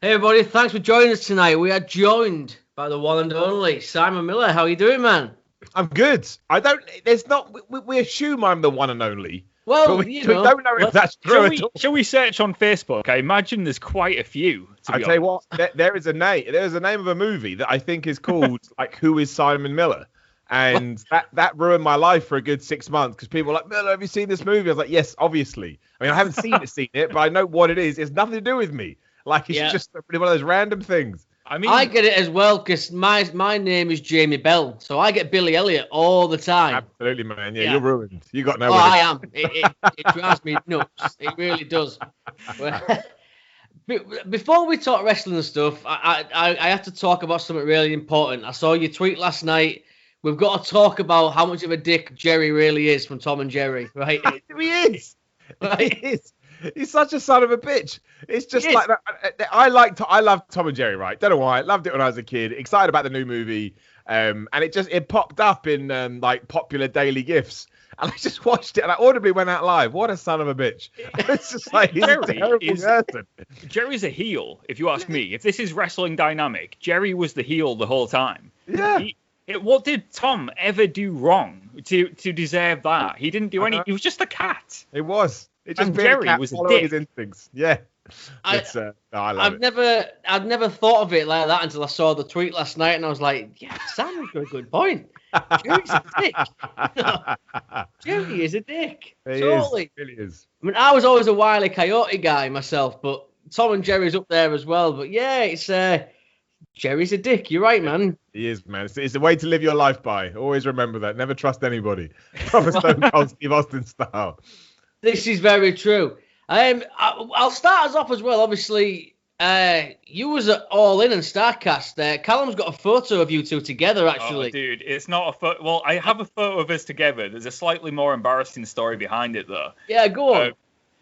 Hey everybody, thanks for joining us tonight. We are joined by the one and only Simon Miller. How are you doing, man? I'm good. We assume I'm the one and only. Well, but we don't know if that's true at all. Shall we search on Facebook? I imagine there's quite a few. I tell you what, there is a name. There's a name of a movie that I think is called like Who is Simon Miller? And that ruined my life for a good 6 months because people were like, Miller, have you seen this movie? I was like, yes, obviously. I mean, I haven't seen it, but I know what it is. It's nothing to do with me. Like, it's just one of those random things. I mean, I get it as well because my name is Jamie Bell, so I get Billy Elliot all the time. Absolutely, man. Yeah, you're ruined. You got no. Oh, I am. It drives me nuts. It really does. Before we talk wrestling and stuff, I have to talk about something really important. I saw your tweet last night. We've got to talk about how much of a dick Jerry really is from Tom and Jerry, right? He is. Right? He is. He's such a son of a bitch. It's just like that. I love Tom and Jerry, right? Don't know why. I loved it when I was a kid. Excited about the new movie. And it popped up in like popular daily gifts. And I just watched it and I audibly went out live. What a son of a bitch. It's just like he's a terrible person. Jerry's a heel, if you ask me. If this is wrestling dynamic, Jerry was the heel the whole time. Yeah. What did Tom ever do wrong to deserve that? He didn't do anything. He was just a cat. It was. It just Jerry was a dick. His instincts. Yeah. I love it. I've never thought of it like that until I saw the tweet last night, and I was like, "Yeah, Simon's got a good point. Jerry's a dick. Jerry is a dick. Totally. He really is. I mean, I was always a Wile E. Coyote guy myself, but Tom and Jerry's up there as well. But yeah, it's Jerry's a dick. You're right, man. He is, man. It's the way to live your life by. Always remember that. Never trust anybody. Proper Stone Cold Steve Austin style. This is very true. I'll start us off as well. Obviously, you was at All In and StarCast. Callum's got a photo of you two together, actually. Oh, dude, it's not a photo. Well, I have a photo of us together. There's a slightly more embarrassing story behind it, though. Yeah, go on.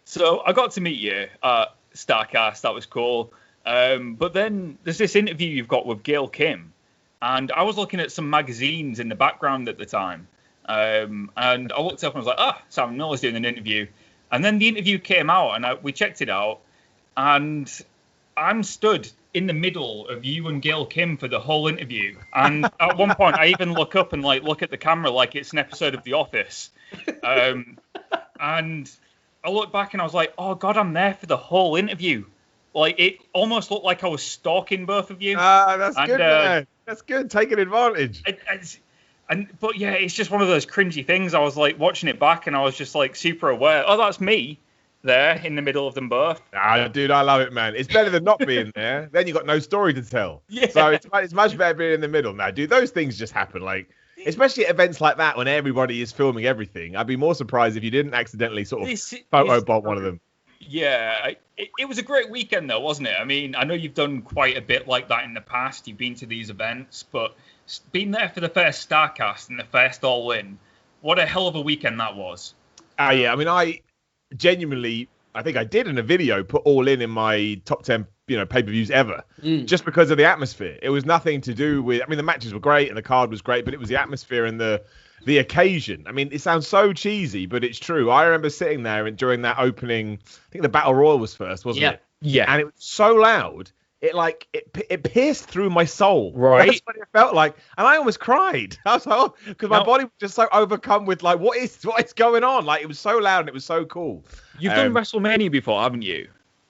So I got to meet you at StarCast. That was cool. But then there's this interview you've got with Gail Kim. And I was looking at some magazines in the background at the time. And I looked up and I was like, Simon Miller's doing an interview. And then the interview came out and we checked it out. And I'm stood in the middle of you and Gail Kim for the whole interview. And at one point, I even look up and look at the camera like it's an episode of The Office. And I looked back and I was like, oh, God, I'm there for the whole interview. Like, it almost looked like I was stalking both of you. That's good, man. That's good. Taking advantage. But yeah, it's just one of those cringy things. I was like watching it back and I was just like super aware. Oh, that's me there in the middle of them both. Dude, I love it, man. It's better than not being there. Then you got no story to tell. Yeah. So it's much better being in the middle. Now, dude, those things just happen. Like, especially at events like that when everybody is filming everything. I'd be more surprised if you didn't accidentally sort of photobomb one of them. Yeah, it was a great weekend though, wasn't it? I mean, I know you've done quite a bit like that in the past. You've been to these events, but being there for the first StarCast and the first All In, what a hell of a weekend that was. Yeah, I mean, I genuinely, I think I did in a video, put All In my top 10, pay-per-views ever, just because of the atmosphere. It was nothing to do with, I mean, the matches were great and the card was great, but it was the atmosphere and the occasion. I mean, it sounds so cheesy, but it's true. I remember sitting there and during that opening, I think the Battle Royal was first, wasn't it? Yeah. And it was so loud. It pierced through my soul. Right. That's what it felt like. And I almost cried. I was like, because my body was just so overcome with like, what is going on? Like, it was so loud and it was so cool. You've done WrestleMania before, haven't you?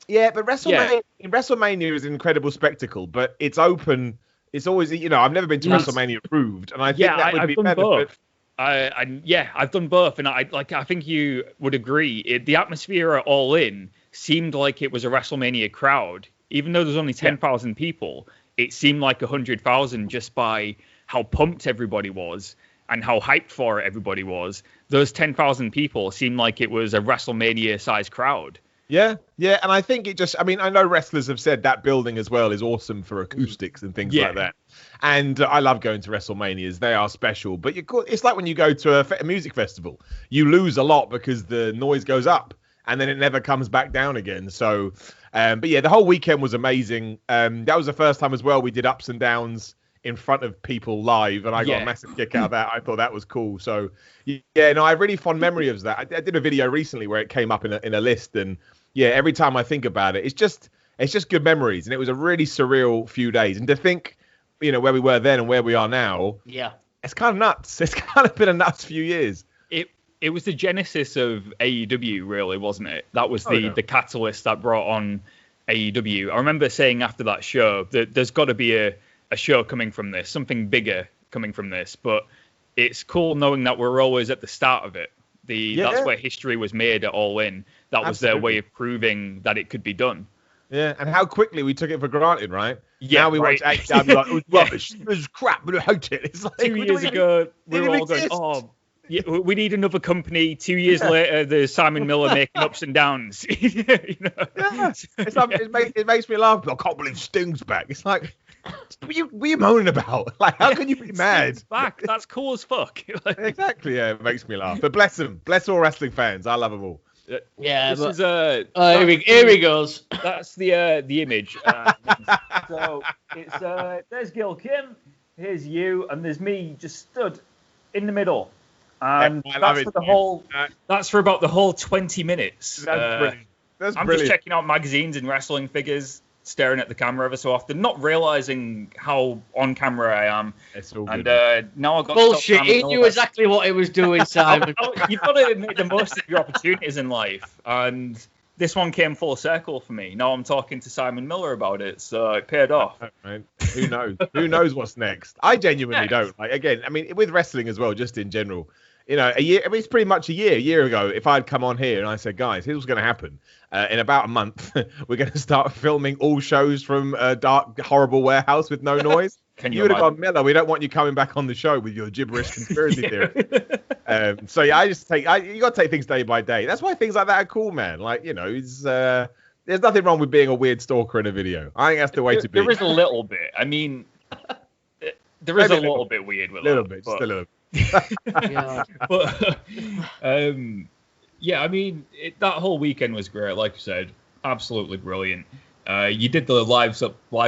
Yeah, but WrestleMania is an incredible spectacle, but it's open. It's always, I've never been to WrestleMania approved. And I think that would be better. Both. I've done both, and I think you would agree. The atmosphere at All In seemed like it was a WrestleMania crowd, even though there's only 10,000 people. It seemed like 100,000 just by how pumped everybody was and how hyped for it everybody was. Those 10,000 people seemed like it was a WrestleMania-sized crowd. Yeah, and I think I know wrestlers have said that building as well is awesome for acoustics and things like that. And I love going to WrestleManias. They are special. But it's like when you go to a music festival. You lose a lot because the noise goes up and then it never comes back down again. So, but yeah, the whole weekend was amazing. That was the first time as well we did Ups and Downs in front of people live, and I got a massive kick out of that. I thought that was cool. So, yeah, no, I have really fond memory of that. I did a video recently where it came up in a list, and yeah, every time I think about it, it's just it's just good memories. And it was a really surreal few days. And to think, you know, where we were then and where we are now. Yeah. It's kind of nuts. It's kind of been a nuts few years. It was the genesis of AEW, really, wasn't it? That was the catalyst that brought on AEW. I remember saying after that show that there's got to be a show coming from this, something bigger coming from this. But it's cool knowing that we're always at the start of it. That's where history was made at All In. That was their way of proving that it could be done. Yeah, and how quickly we took it for granted, right? Yeah, now we watch AEW like, it was rubbish. It was crap, but I hate it. It's like 2 years ago, we were all going, oh, yeah, we need another company. 2 years later, there's Simon Miller making ups and downs. You know? Yeah. It's like, it makes me laugh. I can't believe Sting's back. It's like, what are you moaning about? Like, how can you be mad? Sting's back. That's cool as fuck. Exactly. Yeah, it makes me laugh. But bless them. Bless all wrestling fans. I love them all. Yeah, this is here he goes. That's the image. So it's there's Gil Kim, here's you, and there's me just stood in the middle, and that's for about the whole 20 minutes. That's brilliant. I'm just checking out magazines and wrestling figures, staring at the camera ever so often, not realizing how on camera I am. It's all good. And now I've got bullshit. He knew exactly what he was doing, Simon. You've got to make the most of your opportunities in life, and this one came full circle for me. Now I'm talking to Simon Miller about it, so it paid off. Right. Who knows? Who knows what's next? I genuinely don't. Like, again, I mean, with wrestling as well, just in general. You know, a year. I mean, it's pretty much a year ago. If I'd come on here and I said, guys, here's what's going to happen. In about a month, we're going to start filming all shows from a dark, horrible warehouse with no noise. You would have gone, Miller, we don't want you coming back on the show with your gibberish conspiracy theory. So yeah, you got to take things day by day. That's why things like that are cool, man. Like, you know, there's nothing wrong with being a weird stalker in a video. I think that's the way to be. There is a little bit. I mean, there is a little bit weird with that. Just a little bit. Yeah. But yeah, I mean, that whole weekend was great. Like you said, absolutely brilliant. You did the live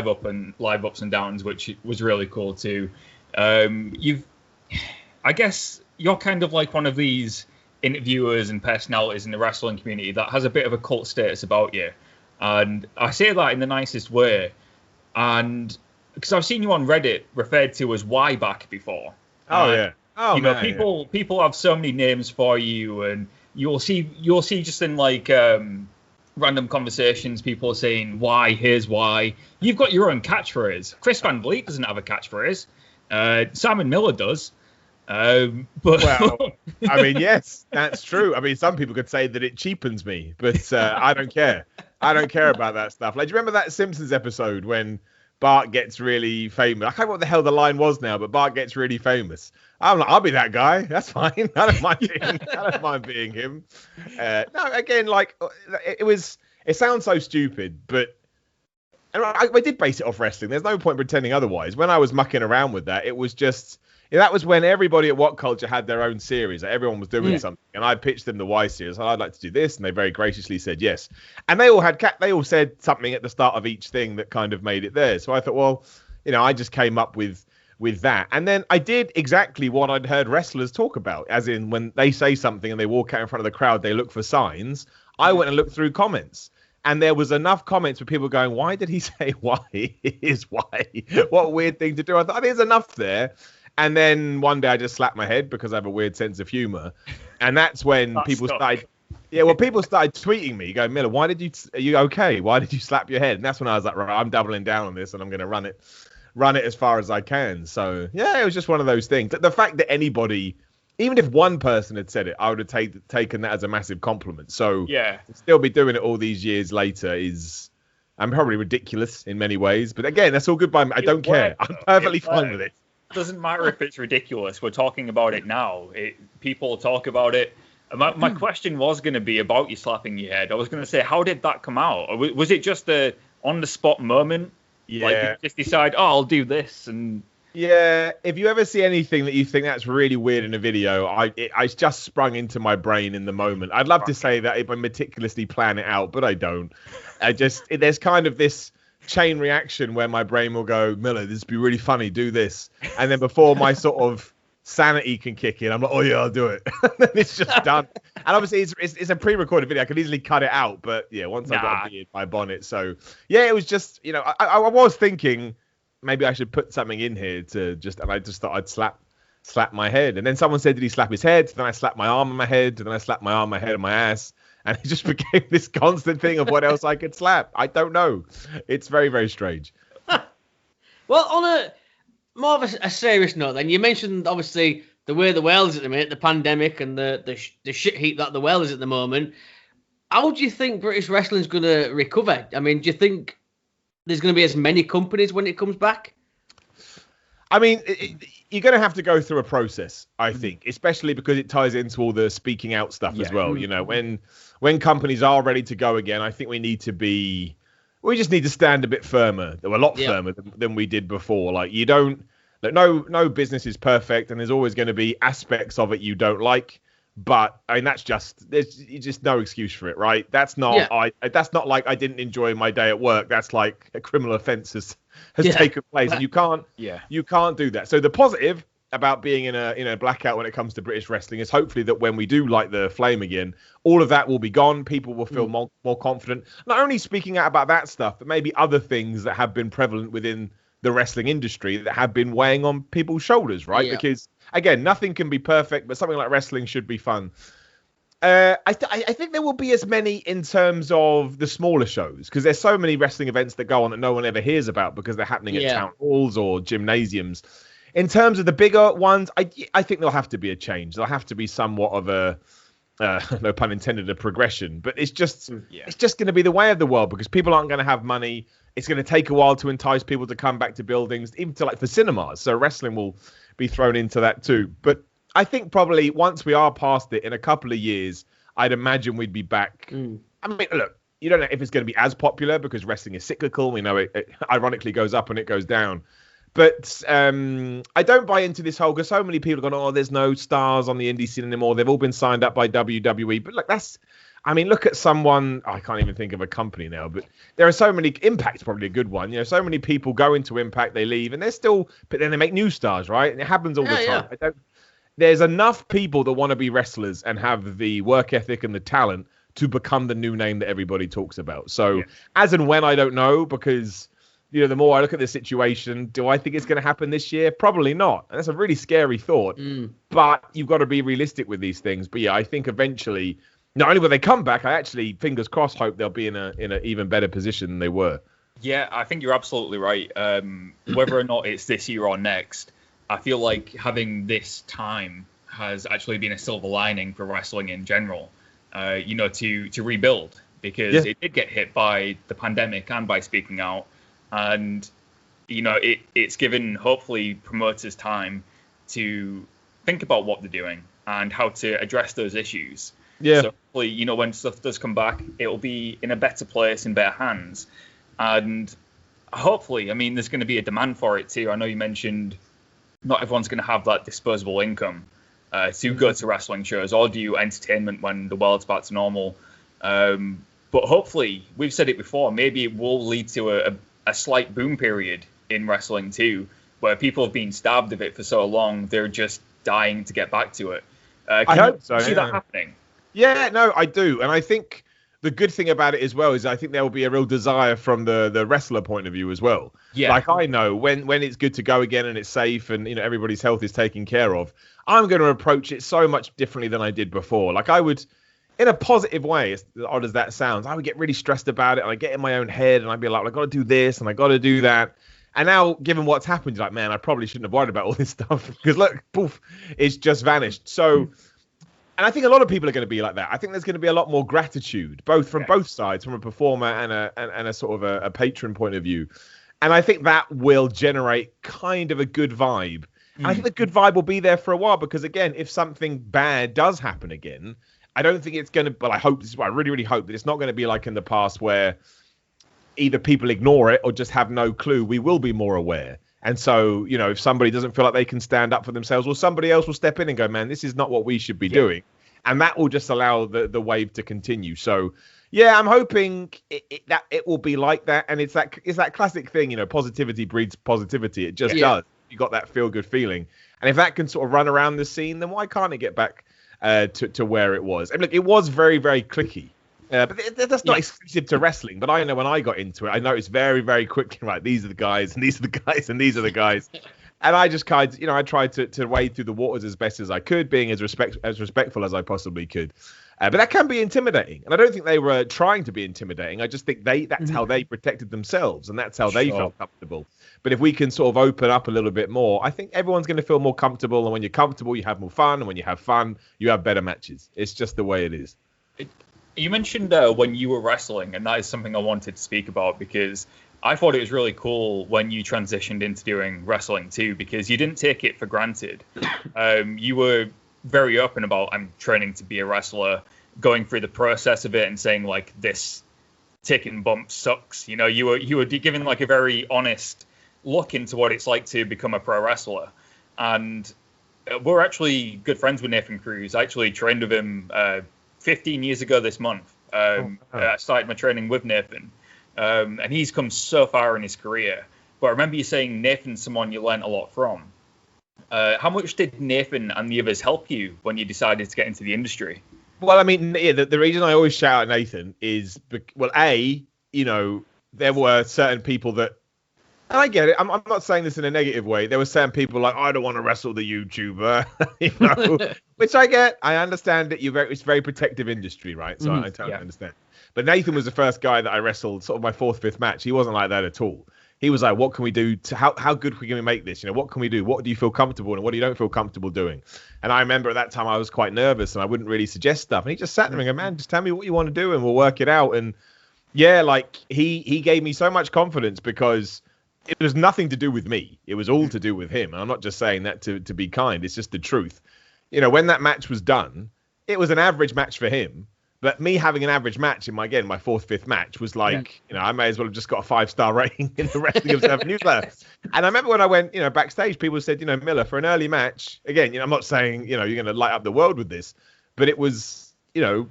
ups and downs, which was really cool too. I guess you're kind of like one of these interviewers and personalities in the wrestling community that has a bit of a cult status about you, and I say that in the nicest way. And because I've seen you on Reddit referred to as Yback before. Oh, you know, people have so many names for you, and you'll see just in like random conversations, people are saying why, here's why. You've got your own catchphrase. Chris Van Vliet doesn't have a catchphrase. Simon Miller does. But well, I mean, yes, that's true. I mean, some people could say that it cheapens me, but I don't care. I don't care about that stuff. Like, do you remember that Simpsons episode when Bart gets really famous? I can't remember what the hell the line was now, but Bart gets really famous. I'm like, I'll be that guy. That's fine. I don't mind being him. No, again, like it sounds so stupid, but I did base it off wrestling. There's no point pretending otherwise. When I was mucking around with that, it was just, that was when everybody at What Culture had their own series. Like, everyone was doing something, and I pitched them the Y series. I'd like to do this, and they very graciously said yes. And they all said something at the start of each thing that kind of made it there. So I thought, well, you know, I just came up with that. And then I did exactly what I'd heard wrestlers talk about, as in when they say something and they walk out in front of the crowd, they look for signs. I went and looked through comments, and there was enough comments with people going, why did he say why? Is why? What a weird thing to do. I thought, there's enough there. And then one day I just slapped my head because I have a weird sense of humor. And that's when people started tweeting me, going, Miller, are you okay? Why did you slap your head? And that's when I was like, right, I'm doubling down on this, and I'm going to run it as far as I can. So yeah, it was just one of those things. The fact that anybody, even if one person had said it, I would have taken that as a massive compliment. So yeah, to still be doing it all these years later I'm probably ridiculous in many ways. But again, that's all good by me. I don't care. I'm perfectly fine with it. Doesn't matter if it's ridiculous. We're talking about it now. People talk about it. My question was going to be about you slapping your head. I was going to say, how did that come out? Or was it just a on-the-spot moment? Yeah. Like you just decide, I'll do this, and yeah. If you ever see anything that you think that's really weird in a video, I just sprung into my brain in the moment. I'd love to say that if I meticulously plan it out, but I don't. There's kind of this chain reaction where my brain will go, Miller, this would be really funny, do this, and then before my sort of sanity can kick in. I'm like, oh yeah, I'll do it. And then it's just done. And obviously it's a pre-recorded video. I could easily cut it out, but yeah, once I got a beard, my bonnet. So yeah, it was just, you know, I was thinking maybe I should put something in here and I just thought I'd slap my head. And then someone said, did he slap his head? Then I slapped my arm on my head. And then I slapped my arm on my head and my ass. And it just became this constant thing of what else I could slap. I don't know. It's very, very strange. Well, on a more of a serious note, then, you mentioned obviously the way the world is at the minute, the pandemic and the shit heap that the world is at the moment. How do you think British wrestling's going to recover? I mean, do you think there's going to be as many companies when it comes back? I mean, you're going to have to go through a process, I think, especially because it ties into all the speaking out stuff as well. You know, when companies are ready to go again, I think we just need to stand a bit firmer, a lot firmer than we did before. Like, no business is perfect, and there's always going to be aspects of it you don't like. But I mean, there's just no excuse for it, right? That's not that's not like I didn't enjoy my day at work. That's like a criminal offence has taken place, and you can't do that. So the positive about being in a blackout when it comes to British wrestling is hopefully that when we do light the flame again, all of that will be gone. People will feel more confident, not only speaking out about that stuff, but maybe other things that have been prevalent within the wrestling industry that have been weighing on people's shoulders, right? Yeah. Because again, nothing can be perfect, but something like wrestling should be fun. I think there will be as many in terms of the smaller shows, because there's so many wrestling events that go on that no one ever hears about because they're happening at town halls or gymnasiums. In terms of the bigger ones, I think there'll have to be a change. There'll have to be somewhat of a, no pun intended, a progression. But it's just going to be the way of the world because people aren't going to have money. It's going to take a while to entice people to come back to buildings, even to for cinemas. So wrestling will be thrown into that too. But I think probably once we are past it in a couple of years, I'd imagine we'd be back. I mean, look, you don't know if it's going to be as popular because wrestling is cyclical. We know it ironically goes up and it goes down. But I don't buy into this whole, because so many people are going, oh, there's no stars on the indie scene anymore. They've all been signed up by WWE. But look, look at someone, I can't even think of a company now, but there are so many, Impact's probably a good one. You know, so many people go into Impact, they leave, and but then they make new stars, right? And it happens all the time. There's enough people that want to be wrestlers and have the work ethic and the talent to become the new name that everybody talks about. So as and when, I don't know, because you know, the more I look at the situation, do I think it's going to happen this year? Probably not. And that's a really scary thought. But you've got to be realistic with these things. But yeah, I think eventually, not only will they come back, I actually, fingers crossed, hope they'll be in an even better position than they were. Yeah, I think you're absolutely right. Whether or not it's this year or next, I feel like having this time has actually been a silver lining for wrestling in general, to rebuild, because it did get hit by the pandemic and by speaking out. And, you know, it's given, hopefully, promoters time to think about what they're doing and how to address those issues. Yeah. So hopefully, you know, when stuff does come back, it'll be in a better place, in better hands. And hopefully, I mean, there's going to be a demand for it too. I know you mentioned not everyone's going to have that disposable income to go to wrestling shows or do entertainment when the world's back to normal. But hopefully, we've said it before, maybe it will lead to a slight boom period in wrestling too, where people have been starved of it for so long, they're just dying to get back to it. I hope so. See that happening? Yeah, no, I do. And I think the good thing about it as well is I think there will be a real desire from the wrestler point of view as well. Yeah. Like I know when it's good to go again and it's safe and, you know, everybody's health is taken care of, I'm going to approach it so much differently than I did before. Like I would, in a positive way, as odd as that sounds, I would get really stressed about it and I get in my own head and I'd be like, well, I got to do this and I got to do that. And now, given what's happened, you're like, man, I probably shouldn't have worried about all this stuff because look, poof, it's just vanished. So, and I think a lot of people are going to be like that. I think there's going to be a lot more gratitude, both from both sides, from a performer and a sort of a patron point of view. And I think that will generate kind of a good vibe. And I think the good vibe will be there for a while because, again, if something bad does happen again, I don't think it's going to, well, I hope, this is what I really, really hope, that it's not going to be like in the past where either people ignore it or just have no clue. We will be more aware. And so, you know, if somebody doesn't feel like they can stand up for themselves, well, somebody else will step in and go, man, this is not what we should be doing. And that will just allow the wave to continue. So, yeah, I'm hoping that it will be like that. And it's that classic thing, you know, positivity breeds positivity. It just does. you got that feel good feeling. And if that can sort of run around the scene, then why can't it get back to where it was? And look, it was very, very clicky. But that's not exclusive to wrestling. But I know when I got into it, I noticed very, very quickly, right, these are the guys, and these are the guys, and these are the guys. And I just kind of, I tried to wade through the waters as best as I could, being as respectful as I possibly could. But that can be intimidating. And I don't think they were trying to be intimidating. I just think that's how they protected themselves, and that's how they felt comfortable. But if we can sort of open up a little bit more, I think everyone's going to feel more comfortable. And when you're comfortable, you have more fun. And when you have fun, you have better matches. It's just the way it is. You mentioned when you were wrestling, and that is something I wanted to speak about, because I thought it was really cool when you transitioned into doing wrestling too, because you didn't take it for granted. You were very open about, I'm training to be a wrestler, going through the process of it and saying, like, this ticking bump sucks. You were giving like a very honest look into what it's like to become a pro wrestler. And we're actually good friends with Nathan Cruz. I actually trained with him 15 years ago this month. I started my training with Nathan. And he's come so far in his career. But I remember you saying Nathan's someone you learnt a lot from. How much did Nathan and the others help you when you decided to get into the industry? Well, I mean, the reason I always shout at Nathan is, well, there were certain people that, and I get it, I'm not saying this in a negative way, there were certain people like, I don't want to wrestle the YouTuber, which I get. I understand that it's a very protective industry, right? So I totally understand. But Nathan was the first guy that I wrestled sort of my 4th, 5th match. He wasn't like that at all. He was like, what can we do? How good can we make this? What can we do? What do you feel comfortable and what do you don't feel comfortable doing? And I remember at that time I was quite nervous and I wouldn't really suggest stuff. And he just sat there and go, man, just tell me what you want to do and we'll work it out. And yeah, like he gave me so much confidence because it was nothing to do with me. It was all to do with him. And I'm not just saying that to be kind. It's just the truth. When that match was done, it was an average match for him. But me having an average match in my 4th, 5th match was like, I may as well have just got a 5-star rating in the Wrestling Observer newsletter. And I remember when I went, backstage, people said, Miller, for an early match, again, I'm not saying, you're going to light up the world with this, but it was,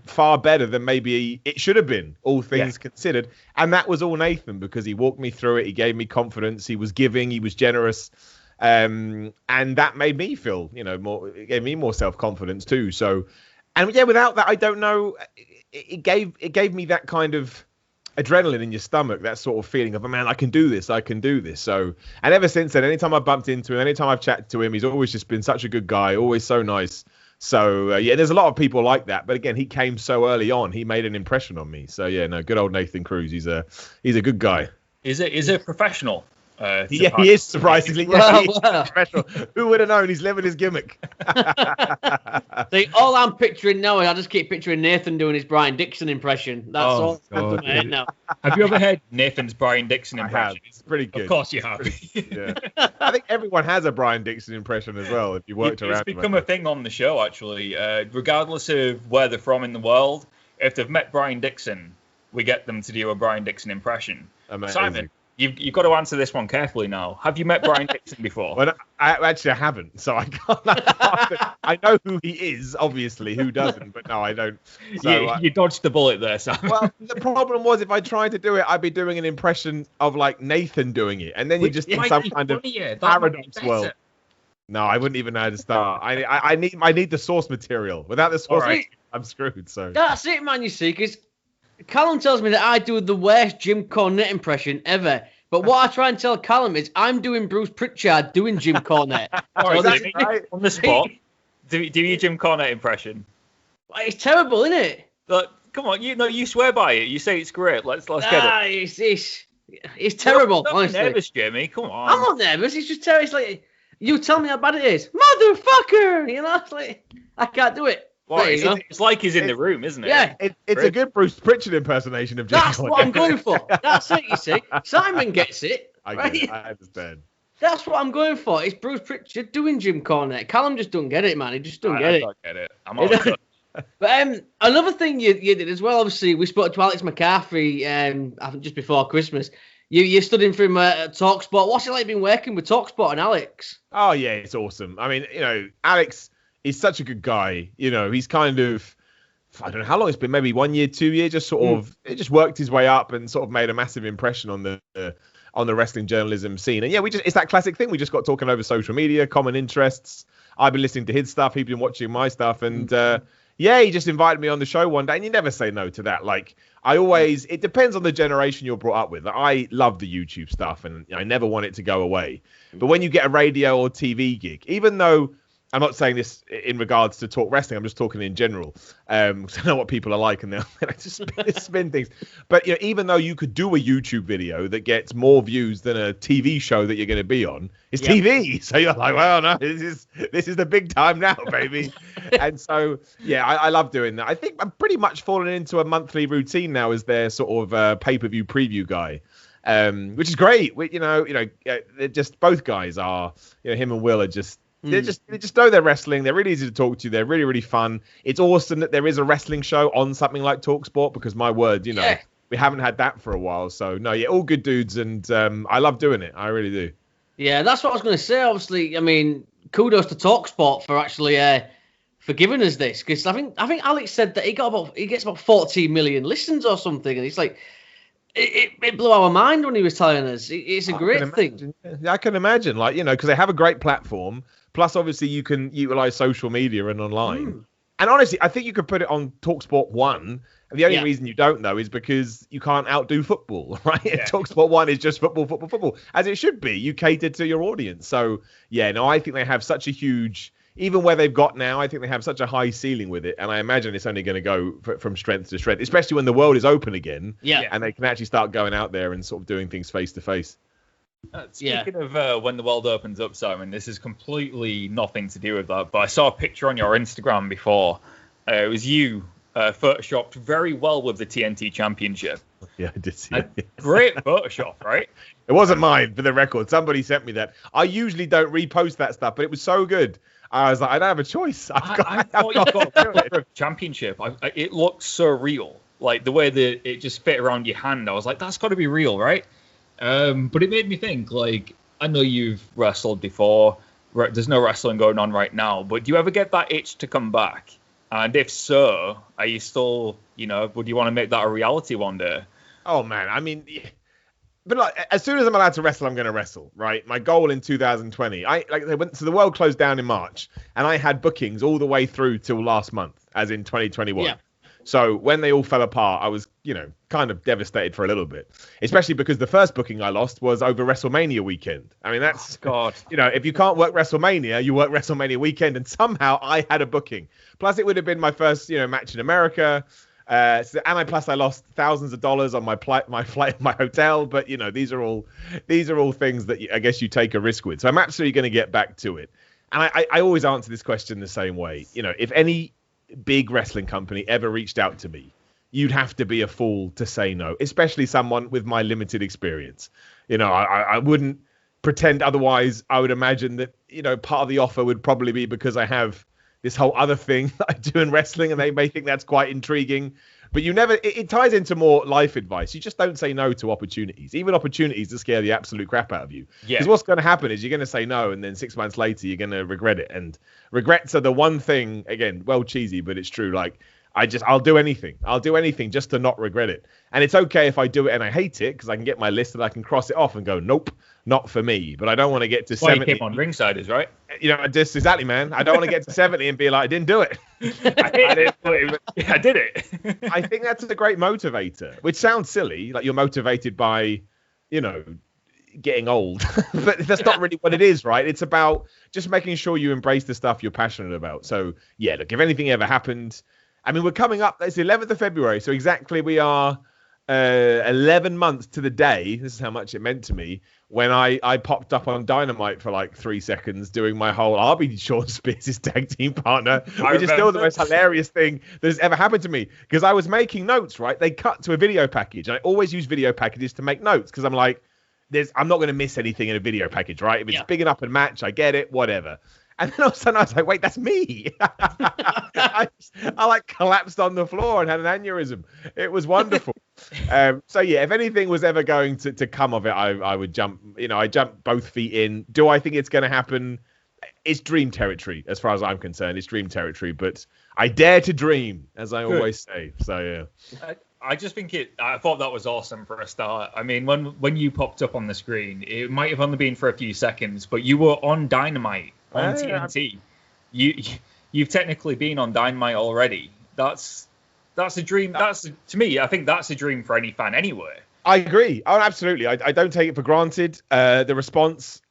far better than maybe it should have been, all things considered. And that was all Nathan, because he walked me through it. He gave me confidence. He was giving. He was generous. And that made me feel, it gave me more self-confidence too. So, and yeah, without that, I don't know. It gave me that kind of adrenaline in your stomach, that sort of feeling of, man, I can do this. So, and ever since then, anytime I bumped into him, anytime I've chatted to him, he's always just been such a good guy, always so nice. So there's a lot of people like that. But again, he came so early on, he made an impression on me. So good old Nathan Cruz. He's a good guy. Is a professional. He is, surprisingly. Professional. Who would have known? He's living his gimmick. See, all I'm picturing now is I just keep picturing Nathan doing his Brian Dixon impression. That's all in my head now. Have you ever heard Nathan's Brian Dixon impression? It's pretty good. Of course you have. I think everyone has a Brian Dixon impression as well, if you worked around. It's become a thing on the show, actually. Regardless of where they're from in the world, if they've met Brian Dixon, we get them to do a Brian Dixon impression. Amazing. Simon, you've got to answer this one carefully now. Have you met Brian Dixon before? Well, I haven't, so I can't. I know who he is, obviously. Who doesn't? But no, I don't. So, you dodged the bullet there, Sam. Well, the problem was if I tried to do it, I'd be doing an impression of like Nathan doing it, and then you just in some kind of paradox world. No, I wouldn't even know how to start. I need the source material. Without the source material, I'm screwed. So that's it, man. You see, because Callum tells me that I do the worst Jim Cornette impression ever. But what I try and tell Callum is I'm doing Bruce Pritchard doing Jim Cornette. Right. On the spot, do your Jim Cornette impression. It's terrible, isn't it? But come on, you swear by it. You say it's great. Let's get it. It's terrible. Don't honestly. Be nervous, Jamie. Come on. I'm not nervous. It's just terrible. It's like you tell me how bad it is, motherfucker. It's like I can't do it. Well, it's like he's in the room, isn't it? Yeah. It's a good Bruce Pritchard impersonation of Jim Cornette. That's what I'm going for. That's it, you see. Simon gets it. I understand. That's what I'm going for. It's Bruce Pritchard doing Jim Cornette. Callum just don't get it, man. He just don't get it. I don't get it. I'm all good. But another thing you did as well, obviously, we spoke to Alex McCarthy I think just before Christmas. You stood in for him at TalkSport. What's it like being working with TalkSport and Alex? Oh, yeah, it's awesome. I mean, Alex is such a good guy. He's kind of, I don't know how long it's been, maybe 1 year, 2 years, just sort of, it just worked his way up and sort of made a massive impression on the on the wrestling journalism scene. And yeah, it's that classic thing. We just got talking over social media, common interests. I've been listening to his stuff. He's been watching my stuff. And he just invited me on the show one day. And you never say no to that. Like, it depends on the generation you're brought up with. I love the YouTube stuff and I never want it to go away. But when you get a radio or TV gig, even though I'm not saying this in regards to talk wrestling, I'm just talking in general. I know what people are like and they'll just spin things. But even though you could do a YouTube video that gets more views than a TV show that you're going to be on, it's TV. So you're like, well, no, this is the big time now, baby. And so, I love doing that. I think I'm pretty much falling into a monthly routine now as their sort of pay-per-view preview guy. Which is great. They're just both guys are, him and Will are just, they just know they're wrestling. They're really easy to talk to. They're really, really fun. It's awesome that there is a wrestling show on something like TalkSport because my word, we haven't had that for a while. So all good dudes, and I love doing it. I really do. Yeah, that's what I was going to say. Obviously, I mean, kudos to TalkSport for actually for giving us this, because I think Alex said that he gets about 14 million listens or something, and he's like. It blew our mind when he was telling us. It's a great thing. I can imagine, because they have a great platform. Plus, obviously, you can utilize social media and online. And honestly, I think you could put it on TalkSport 1. And the only reason you don't, though, is because you can't outdo football, right? Yeah. TalkSport 1 is just football, as it should be. You cater to your audience. So, I think they have such a huge... Even where they've got now, I think they have such a high ceiling with it. And I imagine it's only going to go from strength to strength, especially when the world is open again. Yeah. And they can actually start going out there and sort of doing things face to face. Speaking of when the world opens up, Simon, this is completely nothing to do with that. But I saw a picture on your Instagram before. It was you photoshopped very well with the TNT Championship. Yeah, I did see it. Great Photoshop, right? It wasn't mine, for the record. Somebody sent me that. I usually don't repost that stuff, but it was so good. I was like, I don't have a choice. I thought you got a championship. It looked so real. Like the way that it just fit around your hand. I was like, that's got to be real, right? But it made me think, like, I know you've wrestled before. There's no wrestling going on right now. But do you ever get that itch to come back? And if so, are you still, would you want to make that a reality one day? Oh, man. I mean... But as soon as I'm allowed to wrestle, I'm going to wrestle, right? My goal in 2020, so the world closed down in March, and I had bookings all the way through till last month, as in 2021. Yeah. So when they all fell apart, I was, kind of devastated for a little bit, especially because the first booking I lost was over WrestleMania weekend. I mean, that's, God, if you can't work WrestleMania, you work WrestleMania weekend, and somehow I had a booking. Plus, it would have been my first, match in America. I lost thousands of dollars on my flight, my hotel. But these are all things that I guess you take a risk with. So I'm absolutely going to get back to it. And I always answer this question the same way. If any big wrestling company ever reached out to me, you'd have to be a fool to say no, especially someone with my limited experience. I wouldn't pretend otherwise. I would imagine that part of the offer would probably be because I have this whole other thing that I do in wrestling, and they may think that's quite intriguing. But it ties into more life advice. You just don't say no to opportunities, even opportunities that scare the absolute crap out of you. Because what's going to happen is you're going to say no, and then 6 months later, you're going to regret it. And regrets are the one thing, again, well, cheesy, but it's true. Like, I'll do anything. I'll do anything just to not regret it. And it's okay if I do it and I hate it, because I can get my list and I can cross it off and go, nope, not for me. But I don't want to get to 70. Why you came on Ringsiders, right? Just exactly, man. I don't want to get to 70 and be like, I didn't do it. I did it. I think that's a great motivator, which sounds silly. Like you're motivated by, getting old. But that's not really what it is, right? It's about just making sure you embrace the stuff you're passionate about. So, yeah, look, if anything ever happened, I mean, we're coming up, it's the 11th of February. So exactly we are 11 months to the day. This is how much it meant to me when I popped up on Dynamite for like 3 seconds doing my whole I'll be Sean Spears' tag team partner, which is still the most hilarious thing that has ever happened to me, because I was making notes, right? They cut to a video package, and I always use video packages to make notes because I'm like, I'm not going to miss anything in a video package, right? If it's big enough and match, I get it, whatever. And then all of a sudden I was like, wait, that's me. I like collapsed on the floor and had an aneurysm. It was wonderful. So yeah, if anything was ever going to come of it, I would jump, I jump both feet in. Do I think it's going to happen? It's dream territory as far as I'm concerned. It's dream territory, but I dare to dream, as I always say. So yeah. I just think I thought that was awesome for a start. I mean, when you popped up on the screen, it might have only been for a few seconds, but you were on Dynamite on TNT. You've technically been on Dynamite already. That's a dream. To me, I think that's a dream for any fan anywhere. I agree. Oh, absolutely. I don't take it for granted. The response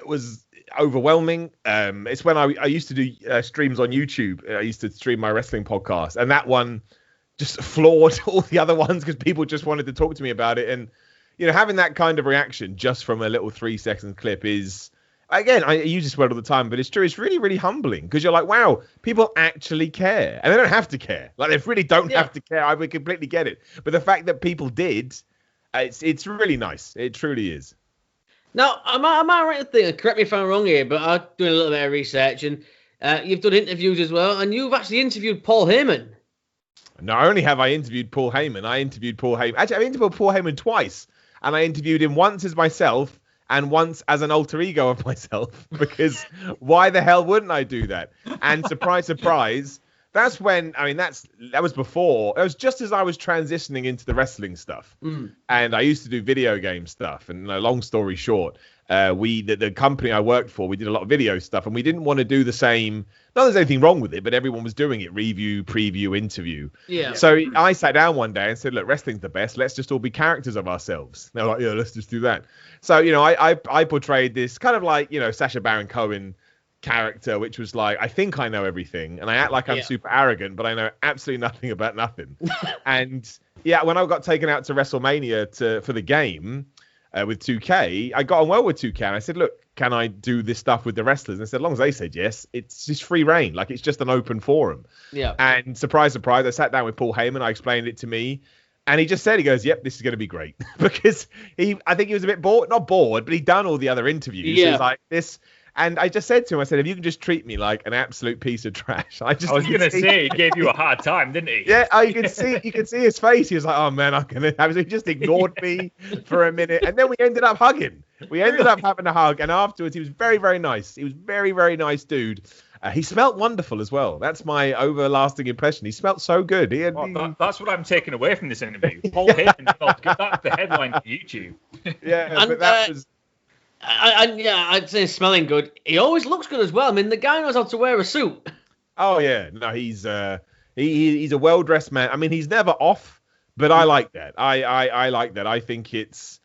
was overwhelming. It's when I used to do streams on YouTube. I used to stream my wrestling podcast, and that one just floored all the other ones because people just wanted to talk to me about it. And, having that kind of reaction just from a little 3-second clip is, again, I use this word all the time, but it's true. It's really, really humbling because you're like, wow, people actually care. And they don't have to care. Like, they really don't have to care. I would completely get it. But the fact that people did, it's really nice. It truly is. Now, am I right to think, correct me if I'm wrong here, but I'm doing a little bit of research, and you've done interviews as well, and you've actually interviewed Paul Heyman. Not only have I interviewed Paul Heyman, Actually, I've interviewed Paul Heyman twice, and I interviewed him once as myself and once as an alter ego of myself, because why the hell wouldn't I do that? And surprise, surprise, that's when, that was before, it was just as I was transitioning into the wrestling stuff. And I used to do video game stuff. And long story short, the company I worked for, we did a lot of video stuff, and we didn't want to do the same. Not that there's anything wrong with it, but everyone was doing it. Review, preview, interview. Yeah. So I sat down one day and said, look, wrestling's the best. Let's just all be characters of ourselves. They're like, yeah, let's just do that. So, I portrayed this kind of like, Sacha Baron Cohen character, which was like, I think I know everything, and I act like I'm super arrogant, but I know absolutely nothing about nothing. And when I got taken out to WrestleMania for the game with 2K, I got on well with 2K, and I said, look, can I do this stuff with the wrestlers? And I said, as long as they said yes, it's just free reign, like it's just an open forum. Yeah. And surprise, surprise, I sat down with Paul Heyman, I explained it to me, and he just said, he goes, yep, this is going to be great. Because I think he was a bit bored, not bored, but he'd done all the other interviews. Yeah. He was like, this. And I just said to him, I said, if you can just treat me like an absolute piece of trash. I was going to say, he gave you a hard time, didn't he? Yeah, you could see his face. He was like, oh, man, I'm going to have it. He just ignored me for a minute. And then we ended up hugging. We ended up having a hug. And afterwards, he was very, very nice. He was very, very nice dude. He smelt wonderful as well. That's my overlasting impression. He smelt so good. That's what I'm taking away from this interview. Paul Heyman smelled good. That's the headline for YouTube. Yeah, and, but that was... I'd say smelling good. He always looks good as well. I mean, the guy knows how to wear a suit. Oh yeah, no, he's a well-dressed man. I mean, he's never off, but I like that. I like that. I think it's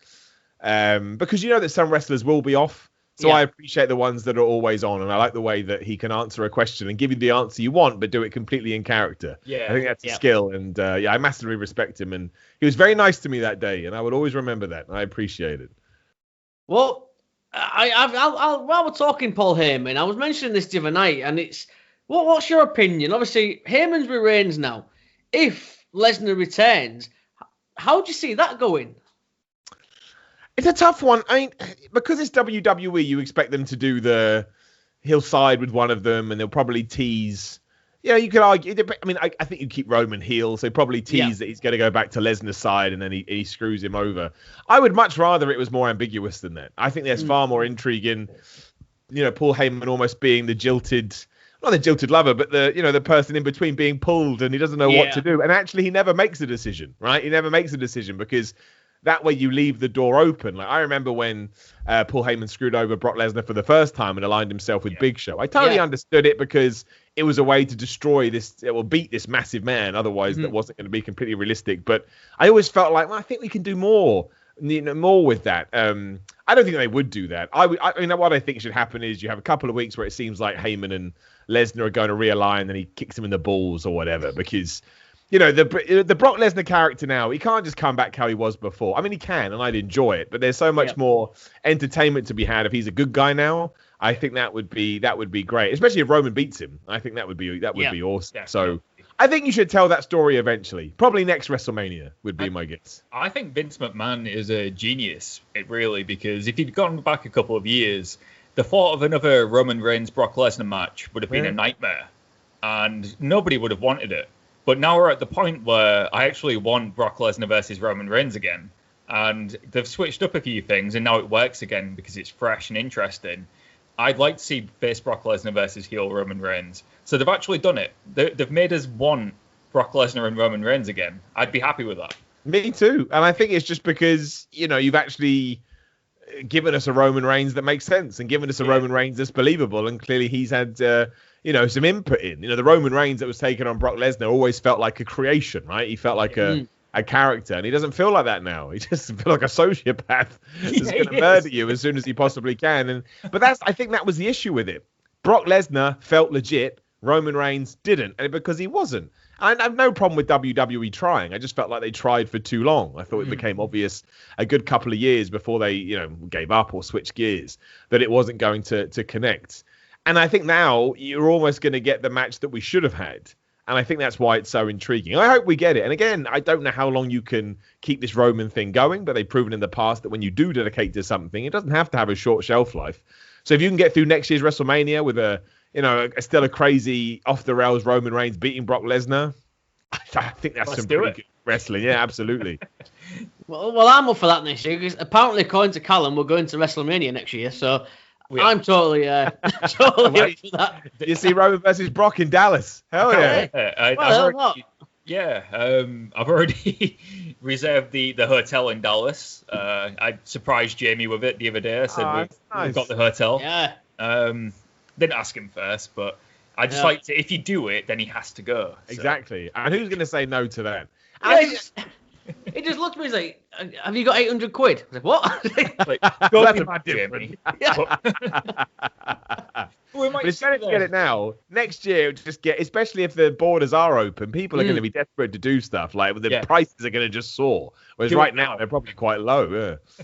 because that some wrestlers will be off, so I appreciate the ones that are always on, and I like the way that he can answer a question and give you the answer you want, but do it completely in character. Yeah, I think that's a skill, and I massively respect him, and he was very nice to me that day, and I would always remember that. I appreciate it. Well. While we're talking Paul Heyman, I was mentioning this the other night, and it's what's your opinion? Obviously, Heyman's with Reigns now. If Lesnar returns, how do you see that going? It's a tough one. I mean, because it's WWE, you expect them to do he'll side with one of them, and they'll probably tease. You could argue. I mean, I think you keep Roman heel, so probably tease that he's going to go back to Lesnar's side, and then he screws him over. I would much rather it was more ambiguous than that. I think there's far more intrigue in, Paul Heyman almost being not the jilted lover, but the person in between being pulled, and he doesn't know what to do. And actually, he never makes a decision, right? He never makes a decision because that way you leave the door open. Like I remember when Paul Heyman screwed over Brock Lesnar for the first time and aligned himself with Big Show. I totally understood it because it was a way to destroy beat this massive man. Otherwise, that wasn't going to be completely realistic. But I always felt like, I think we can do more with that. I don't think they would do that. I mean, what I think should happen is you have a couple of weeks where it seems like Heyman and Lesnar are going to realign, and he kicks him in the balls or whatever, because the Brock Lesnar character now, he can't just come back how he was before. I mean, he can, and I'd enjoy it, but there's so much more entertainment to be had if he's a good guy now. I think that would be great, especially if Roman beats him. I think that would be awesome. Yeah. So I think you should tell that story eventually. Probably next WrestleMania would be my guess. I think Vince McMahon is a genius, because if he'd gone back a couple of years, the thought of another Roman Reigns Brock Lesnar match would have been a nightmare, and nobody would have wanted it. But now we're at the point where I actually want Brock Lesnar versus Roman Reigns again. And they've switched up a few things, and now it works again because it's fresh and interesting. I'd like to see face Brock Lesnar versus heel Roman Reigns. So they've actually done it. They've made us want Brock Lesnar and Roman Reigns again, I'd be happy with that. Me too. And I think it's just because, you've actually given us a Roman Reigns that makes sense and given us a Roman Reigns that's believable. And clearly he's had, some input in. The Roman Reigns that was taken on Brock Lesnar always felt like a creation, right? He felt like a character, and he doesn't feel like that now. He just feels like a sociopath that's going to murder you as soon as he possibly can. But I think that was the issue with it. Brock Lesnar felt legit. Roman Reigns didn't, and because he wasn't. I have no problem with WWE trying. I just felt like they tried for too long. I thought it became obvious a good couple of years before they, gave up or switched gears that it wasn't going to connect. And I think now you're almost going to get the match that we should have had. And I think that's why it's so intriguing. I hope we get it. And again, I don't know how long you can keep this Roman thing going, but they've proven in the past that when you do dedicate to something, it doesn't have to have a short shelf life. So if you can get through next year's WrestleMania with still a crazy off the rails Roman Reigns beating Brock Lesnar, I think that's some pretty good wrestling. Yeah, absolutely. well, I'm up for that next year because apparently, according to Callum, we're going to WrestleMania next year. So I'm totally up for that. You see Roman versus Brock in Dallas? Hell yeah! I've already reserved the hotel in Dallas. I surprised Jamie with it the other day. I said we've got the hotel. Yeah. Didn't ask him first, but I just like to, if you do it, then he has to go. So. Exactly. And who's going to say no to that? He just looked at me and was like, have you got 800 quid? I was like, what? Like, go be mad, Jamie. But it's better to get it now. Next year, just especially if the borders are open, people are going to be desperate to do stuff. Like the prices are going to just soar. Whereas right now, they're probably quite low. Yeah.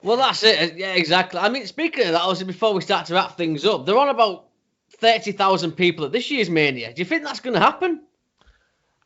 Well, that's it. Yeah, exactly. I mean, speaking of that, obviously, before we start to wrap things up, they're on about 30,000 people at this year's Mania. Do you think that's going to happen?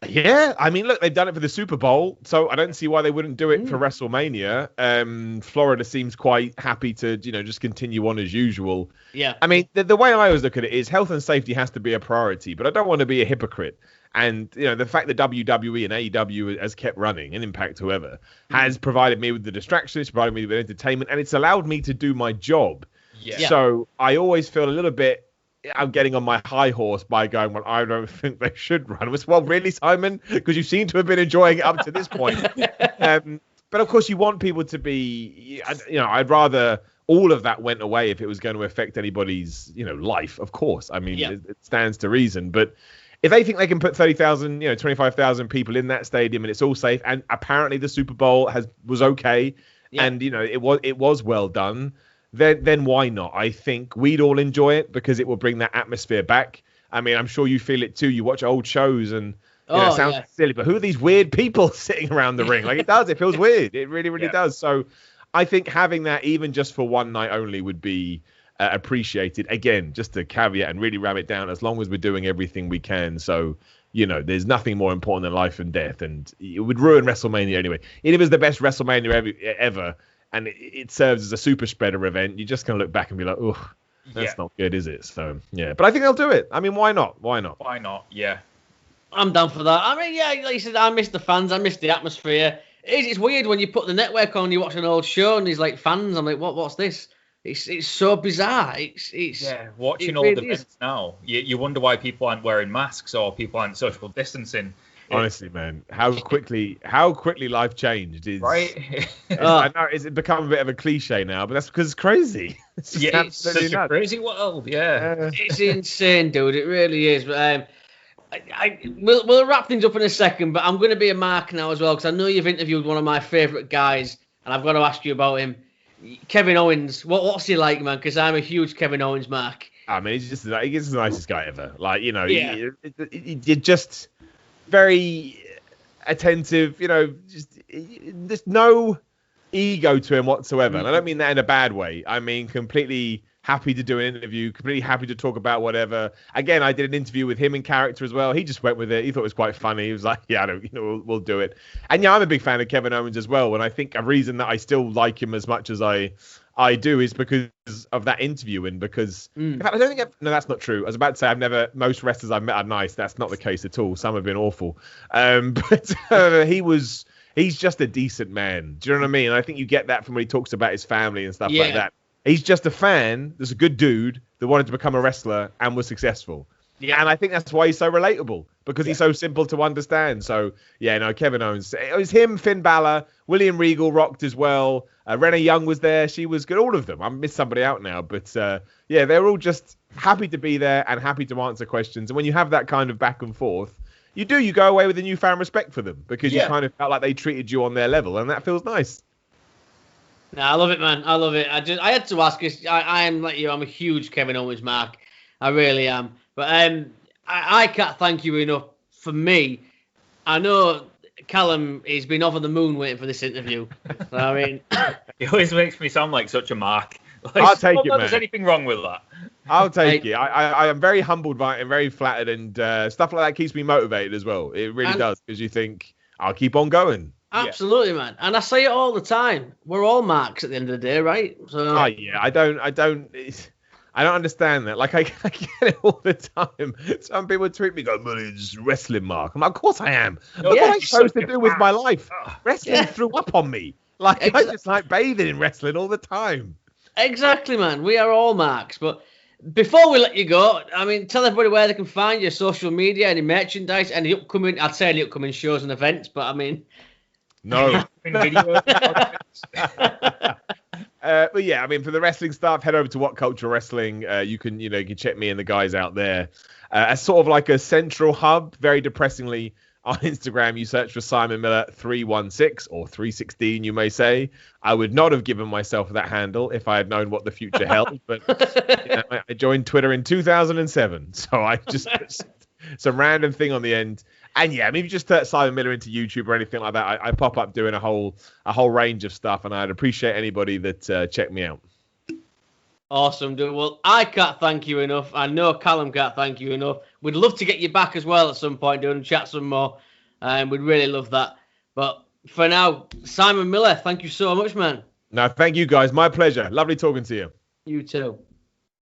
Yeah, I mean, look, they've done it for the Super Bowl, so I don't see why they wouldn't do it for WrestleMania. Florida seems quite happy to, just continue on as usual. Yeah. I mean, the way I always look at it is health and safety has to be a priority, but I don't want to be a hypocrite. And, the fact that WWE and AEW has kept running, and Impact, whoever, has provided me with the distraction, it's provided me with entertainment, and it's allowed me to do my job. Yeah. So I always feel a little bit, I'm getting on my high horse by going, well, I don't think they should run. Well, really, Simon? Because you seem to have been enjoying it up to this point. But of course, you want people to be, I'd rather all of that went away if it was going to affect anybody's, life, of course. I mean, it stands to reason. But if they think they can put 30,000, 25,000 people in that stadium and it's all safe, and apparently the Super Bowl was okay, and, it was well done, then why not? I think we'd all enjoy it because it will bring that atmosphere back. I mean, I'm sure you feel it too. You watch old shows and it sounds silly, but who are these weird people sitting around the ring? Like, it feels weird. It really, really does. So I think having that even just for one night only would be appreciated. Again, just to caveat and really ram it down, as long as we're doing everything we can. So, there's nothing more important than life and death, and it would ruin WrestleMania anyway. It was the best WrestleMania ever. And it serves as a super spreader event. You're just going to look back and be like, oh, that's not good, is it? So, yeah. But I think they'll do it. I mean, why not? Why not? Why not? Yeah. I'm down for that. I mean, like you said, I miss the fans. I miss the atmosphere. It's weird when you put the network on, you watch an old show, and there's like fans. I'm like, what's this? It's so bizarre. Watching all the events now, you wonder why people aren't wearing masks or people aren't social distancing. Honestly, man, how quickly life changed is right. I know it's become a bit of a cliche now, but that's because it's crazy. It's such a crazy world. Yeah, it's insane, dude. It really is. But we'll wrap things up in a second. But I'm going to be a mark now as well because I know you've interviewed one of my favourite guys, and I've got to ask you about him, Kevin Owens. What's he like, man? Because I'm a huge Kevin Owens mark. I mean, he's the nicest guy ever. Like, you're just very attentive, there's no ego to him whatsoever. And I don't mean that in a bad way. I mean, completely happy to do an interview, completely happy to talk about whatever. Again, I did an interview with him in character as well. He just went with it. He thought it was quite funny. He was like, we'll do it. And I'm a big fan of Kevin Owens as well. And I think a reason that I still like him as much as I do is because of that interview and because in fact, I don't think no, that's not true. I was about to say most wrestlers I've met are nice. That's not the case at all. Some have been awful. But he's just a decent man. Do you know what I mean? And I think you get that from when he talks about his family and stuff like that. He's just a fan that's a good dude that wanted to become a wrestler and was successful. Yeah, and I think that's why he's so relatable, because he's so simple to understand. So, yeah, no, Kevin Owens. It was him, Finn Balor, William Regal rocked as well. Renee Young was there. She was good. All of them. I missed somebody out now. But, yeah, they're all just happy to be there and happy to answer questions. And when you have that kind of back and forth, you go away with a newfound respect for them, because you kind of felt like they treated you on their level. And that feels nice. No, I love it, man. I love it. I had to ask, because I am like you. I'm a huge Kevin Owens mark. I really am. But I can't thank you enough. For me, I know Callum has been over the moon waiting for this interview. So, I mean, he always makes me sound like such a mark. Like, I'll take it, man. There's anything wrong with that? I'll take it. I am very humbled by it and very flattered, and stuff like that keeps me motivated as well. It really does, because you think, I'll keep on going. Absolutely, man. And I say it all the time. We're all marks at the end of the day, right? So. Oh yeah, I don't understand that. Like, I get it all the time. Some people tweet me, go, "Well, it's wrestling, Mark." I'm like, of course I am. What am I supposed to do with my life? Wrestling threw up on me. Like, I just like bathing in wrestling all the time. Exactly, man. We are all marks. But before we let you go, I mean, tell everybody where they can find your social media, any merchandise, any upcoming shows and events, but I mean... No. But yeah, I mean, for the wrestling stuff, head over to What Culture Wrestling. You can check me and the guys out there. As sort of like a central hub, very depressingly, on Instagram, you search for Simon Miller 316 or 316, you may say. I would not have given myself that handle if I had known what the future held, but I joined Twitter in 2007, so I just put some random thing on the end. And yeah, I mean, if you just search Simon Miller into YouTube or anything like that, I pop up doing a whole range of stuff, and I'd appreciate anybody that checked me out. Awesome, dude. Well, I can't thank you enough. I know Callum can't thank you enough. We'd love to get you back as well at some point, dude, and chat some more. We'd really love that. But for now, Simon Miller, thank you so much, man. No, thank you guys. My pleasure. Lovely talking to you. You too.